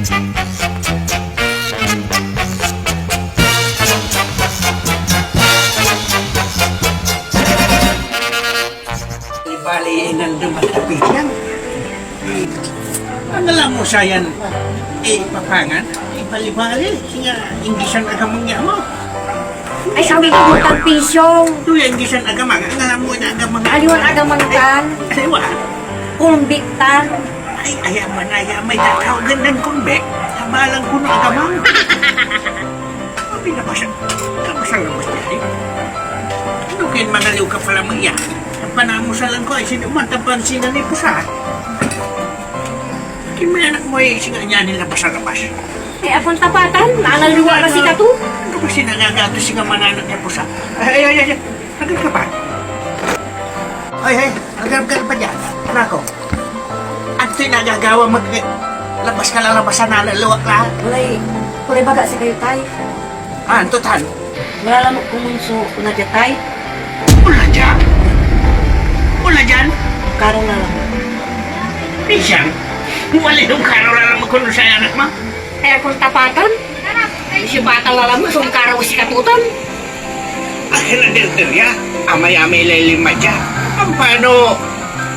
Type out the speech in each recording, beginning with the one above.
Bali, nandun matapitan. Ang alam mo sayan, papangan, bali-bali, siya, inggisan agamangnya mo. Ay, sabi ko butang pisyong. Ito yung inggisan agamang, ang alam mo na agamang. Aliwan agamangkan. Aliwa? Kumbiktan. Ay, ayaman, may tataw, gandang kumbek, sabalang kuno agamang. Pinabasa, labas niya, Ano kayo mangaliw ka pala mga yan? Ang panamusalan ko ay sinumantapan sila ni Pusa. Kaya anak mo ay singa niya nilabas sa labas. Eh, akong tapatan. Naalaliwa kasi ka to. Ano ba sinagagato singa mananak niya Pusa? Ay. Nagal ka pa? Ay. Nagal ka pa dyan? Nako. At ito'y nagagawa labas ka lang labasan na laluwak lahat. Kulay baga si kayo tay. Anto tan? Wala lang kumunso na dyan tay. Wala dyan? Karong na lang. Isang? Wala yung karaw na lang magkuno sa anak mo? Ay, akong tapatan. Si bata lang mo, sung karaw si katutan. Akin na din ya, amay-amay lilima dyan. Paano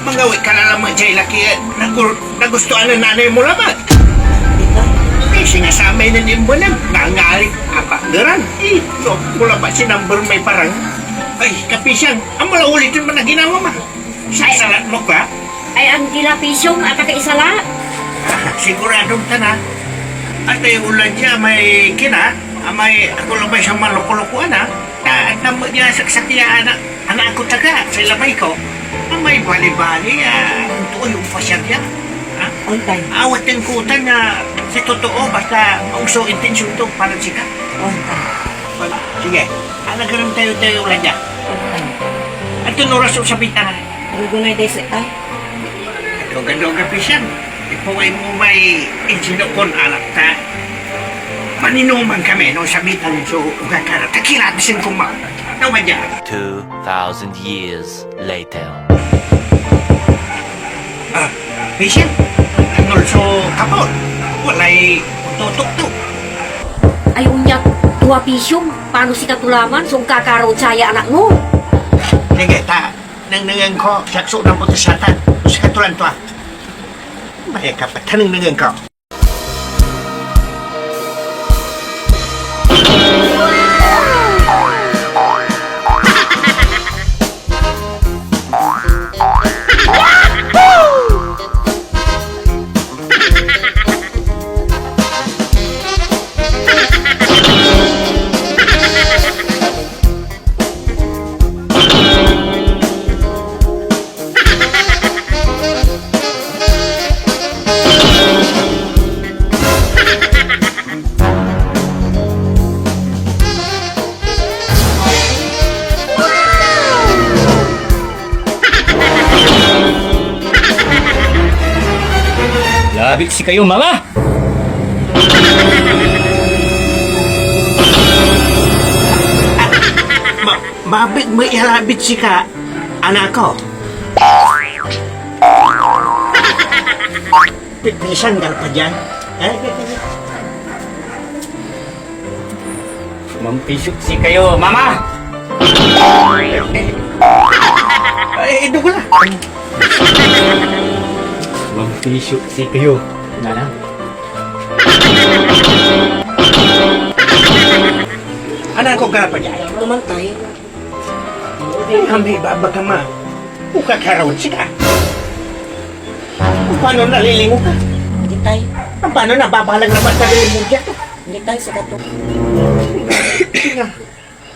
mangawit ka na naman dyan laki nagustuhan ng nanay mo naman? Kasi nga sa amin na nimbo na, nangarik apagaran. So, mula ba si number may parang, ay, kapisang, ang mula ulitin mo na ginawa ma. Sasalat mo ba? Ay, ang gilapisyong at kaisala. Siguradong ka na. At yung ulan niya may kina, may ako lang ba siyang malukulukuan ha? At namo niya saksakya anak ko taga sa lamay ko. May bali-bali, ito yung pasyag niya. Ontay. Awat ng kutan na si totoo basta mauso intensyon to para sika. Ontay. Sige, nagkaroon tayo ulan niya. Ontay. At tunuras yung sabitan. Gugunay day sa tay. Ito gandong kapisyan. Ipaway mo may insinokon anak ta. Maninuman kami nung sabitan so ugakara. Takilabisin ko ma. Naman niya. 2,000 years later. Pisyan. Nulso kapon. Walay tutok-tuk. Ay, unyak. Tuwa pisyong. Paano si katulaman? Sung kakaraw saya anak mo. Sige, nang nangang ko, sakso ng putasatan. Sa katulan to May kapat, tanang nangang ko. Labit si kayo, mama! Mabit mo ihalabit si ka, anak ko. Pisan ka pa dyan. Mampisok si kayo, mama! Ay, ito ko na. Mampisok si kayo, nana. Anak ko ka pa dyan. Tumantay. Kami babag ka ma. Ukakaroon siya. Paano nalilingo ka? Hindi tay. Paano nababalang naman sa lilingo dyan? Hindi tay sa kato.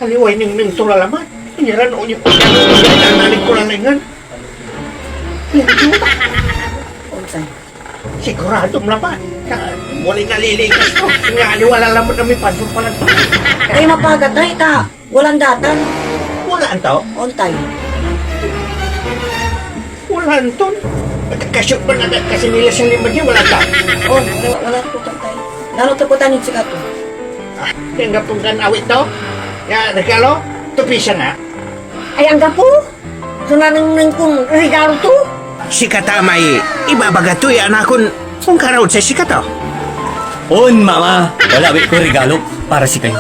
Haliway ng tulalaman. Inyaran o niyo po dyan. Nanalig ko lang lingan. Ontay. Sigurado mo naman. Muling nalilingas ko. Nga, wala lang mo na may pansong pala. Ay, mapagat tay ta. Walang datan. Wala to. Ontay. Wala to. Kasyo't ba na kasi nila sa lima niya, wala to. Oh, wala po tay. Lalo to po tanin si kato. Yung gapong kan awit to. Ya, regalo. Tupisa nga. Ay, ang gapo. Sunanang nang kung regalo to. Si katamay, ibabaga to yan akong kung karoon sa si kato. On, mama. Wala ba ko regalo para si kayo.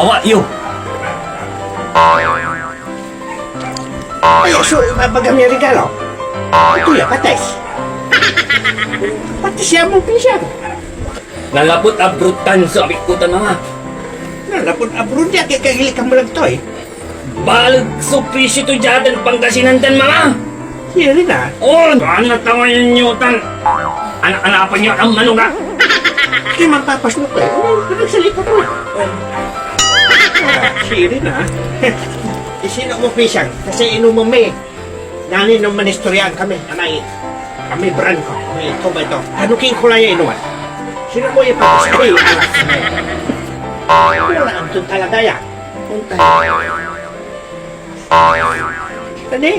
Awa, yo. Ay, so, baga may regalo. Ito ya, patis. Patis siya mong pisang. Nalapot abrutan sa abikutan, mama. Nalapon abroad niya, kaya kagilik ka mo lang to eh. Balag so piso to dyan Pangasinantan, mama. Siya rin ah. On, ano tawa yung nyutan? Anak-anapan niyo ang manuga. Kaya mapapas mo ko eh. Nagsalita mo. Siya rin ah. Isino mo pisang, kasi inumo may. Nani nung manistoryahan kami, anay. Kami brand ko. May ito ba ito? Hanukin ko lang yung inuman. Sino mo yung patis? Ay, anak. Wala ang itong talagaya. Puntay. Tani?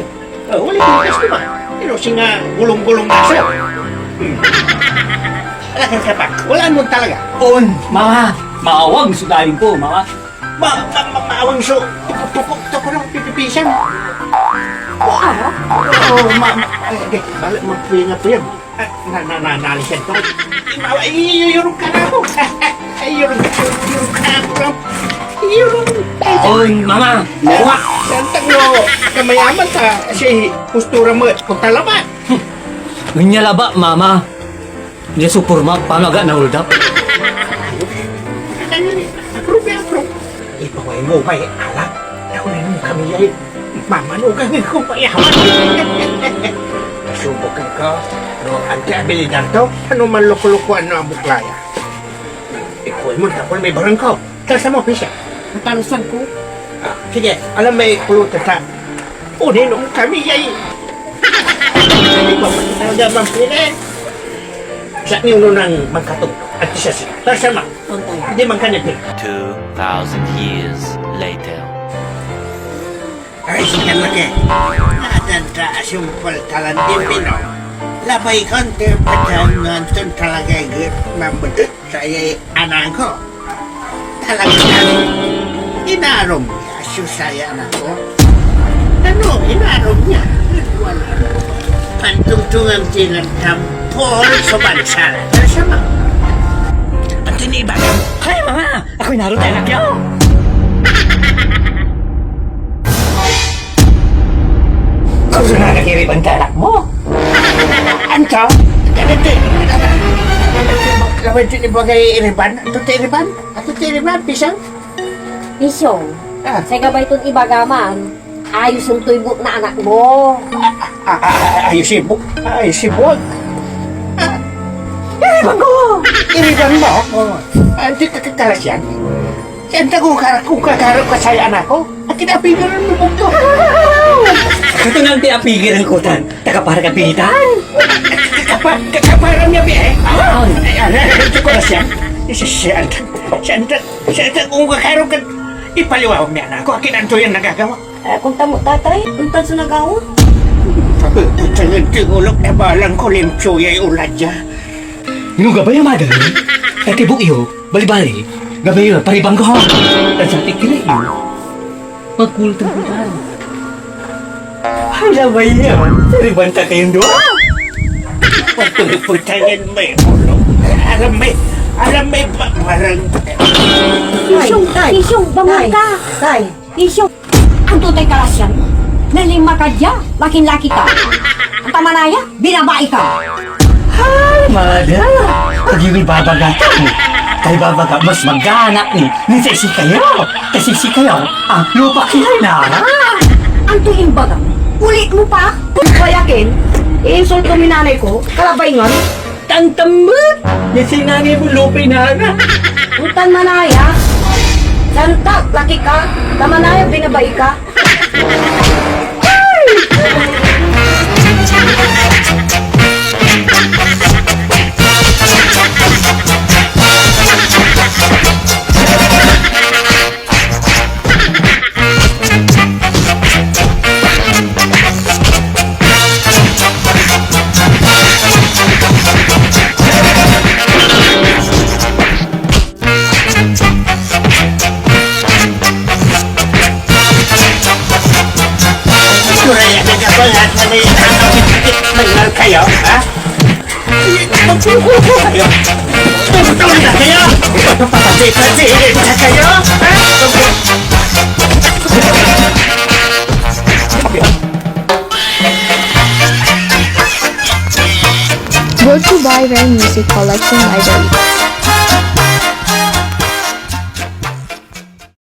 Oh, wala yung patis naman. Pero nga gulong-gulong naso. Alakan ka pa. Wala mo talaga. On, mama. Maawag sudahin ko, mama. Maawang so. Pupuk to ko ng pipipisan. Oo, balik magpinga po yan. Nalisan ko. Iyurong ka na ako. Iyurong ka na ako. Iyurong. On, mama. Mawa. Santang mo, kamayaman ka. Kasi postura mo, kung talaman. Ganyan ba, mama? Niya supurma, pamaga na uldap. Approve. Ipaway mo ba eh, alak? Ako na nung kami ay mamanugan ko pa yaman. Subukan ko. Pero ang abilidad to, ano man loko-lokoan na ang buklaya. Ikuhin mo, tapos may barang ko. Talsa mo, Pisha. Napalusan ko. Sige, alam may kulutan sa unin nung kami ay hindi ba talaga mampili? Sa niyo nang magkatog at siya siya. Talsa mo. Hindi man kanipin. 2,000 years later. Ay, siya laki. Nadanda yung paltalan din pino. Labay konti patangan ton talaga good mambudut saya anak ko. Talagang inarom niya siya saya anak ko. Ano, inarom niya? Wala. Pantungtungan tinatampol sa bansa. Sama. At tiniba ka. Ay, mama. Ako'y naroon tayo nakyaw. Kung saan nakakirip ang talak mo? Anto? Ganito. Lawan din ibagay iriban? Ato ti iriban? Pisang? Isyong, Ah. sa gabay itong ibagaman, ayos yung tuybok na anak mo. Ayos sibuk. Iriban ko! Iriban mo? Hindi ka kakalas yan. Siyempre kung kakaro ka sa'yo anak ko, at kinapigaran mo po. Ito nang tiapigiran ko tan. Taka para ka pinitan. Kakaparan niya, be. Ito ko na siya. Siyempre kung kakaro ka, ipaliwawag niya anak ko. Akin ang yan nagagawa. Kung tamo tatay, untan sa nagawon. Pagkutangan tingulok na balang ko limtsuya yung ulad niya. Yung gabay ang madali. Tatibok iyo, bali-bali. Gabay yun, paribang ko. Tansatik kila iyo. Pagkultang putan. Hala ba yun? Saribanta kayong doon. Pagkutangan may ulok. Alam may parang... Isyong, Isyong, bangon ka. Tay. Isyong, ang tutay kalasyan. Nalima ka dya, laking-laki ka. Ang tamanaya, binabae ka. Ay, madal. Pag yung ibabagatan, kay babaga mas maghanap ni sisi kayo. Kasi si kayo, lupa kilay na. Ang tuwing baga, ulit mo pa. Kayakin, i-insult ko minanay ko, kalabay nga. Tantambut! Yung sinangin mo lupay na. Utan manaya. Santak, laki ka. Tamanaya, binabae ka. Suraya nagkabalat na may anak. Mangal kayo, ha? Magpulpo kayo. Tuloy na kayo! Papansin-pansin na kayo! Go to Buy Rare Music Collection Library.